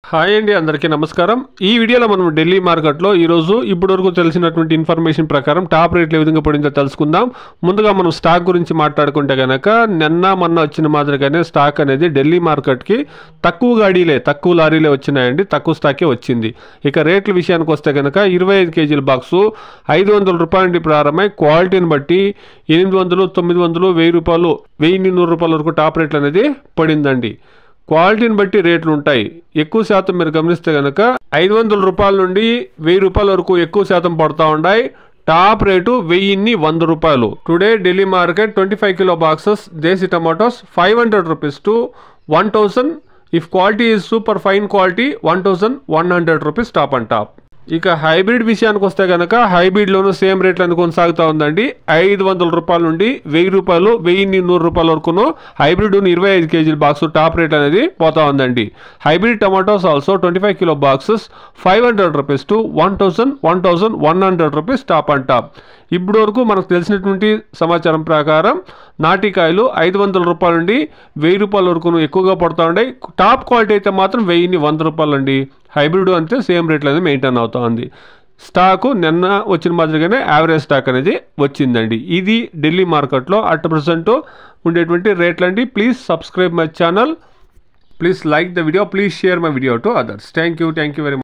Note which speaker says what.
Speaker 1: Hi అండి, అందరికీ నమస్కారం. ఈ వీడియోలో మనం ఢిల్లీ మార్కెట్లో ఈరోజు ఇప్పటివరకు తెలిసినటువంటి ఇన్ఫర్మేషన్ ప్రకారం టాప్ రేట్లు ఏ విధంగా పడిందో తెలుసుకుందాం. ముందుగా మనం స్టాక్ గురించి మాట్లాడుకుంటే కనుక మొన్న వచ్చిన మాదిరిగానే స్టాక్ అనేది ఢిల్లీ మార్కెట్కి తక్కువ లారీలే వచ్చినాయండి, తక్కువ స్టాకే వచ్చింది. ఇక రేట్ల విషయానికి వస్తే కనుక 25 కేజీల బాక్సు 500 రూపాయల నుండి ప్రారంభమై క్వాలిటీని బట్టి 800, 900, 1000 రూపాయలు, 1100 రూపాయల వరకు టాప్ రేట్లు అనేది పడిందండి. క్వాలిటీని బట్టి రేట్లు ఉంటాయి. ఎక్కువ శాతం మీరు గమనిస్తే కనుక 500 రూపాయల నుండి 1000 రూపాయల వరకు ఎక్కువ శాతం పడుతూ ఉన్నాయి. టాప్ రేటు 1000 రూపాయలు. Today Delhi market 25 kilo boxes desi tomatoes 500 rupees to 1000. If quality is super fine quality 1100 rupees top and top. ఇక హైబ్రిడ్ విషయానికి వస్తే కనుక హైబ్రిడ్లోనూ సేమ్ రేట్లను కొనసాగుతూ ఉందండి. 500 రూపాయల నుండి 1000 రూపాయలు, 1100 రూపాయల వరకును హైబ్రిడ్ 25 కేజీల బాక్స్ టాప్ రేట్ అనేది పోతా ఉందండి. Hybrid tomatoes also 25 kilo boxes 500 rupees to 1100 rupees top and top. ఇప్పుడు వరకు మనకు తెలిసినటువంటి సమాచారం ప్రకారం నాటికాయలు 500 రూపాయల నుండి 1000 రూపాయల వరకు ఎక్కువగా పడుతూ ఉన్నాయి. టాప్ క్వాలిటీ అయితే మాత్రం 1100 రూపాయలు అండి. హైబ్రిడ్ అంతే సేమ్ రేట్లు అనేది మెయింటైన్ అవుతా ఉంది. స్టాకు నిన్న వచ్చిన మాదిరిగానే యావరేజ్ స్టాక్ అనేది వచ్చిందండి. ఇది ఢిల్లీ మార్కెట్లో అట్ ప్రెసెంట్ ఉండేటువంటి రేట్లు అండి. Please subscribe my channel, please like the video, please share my video to others. Thank you very much.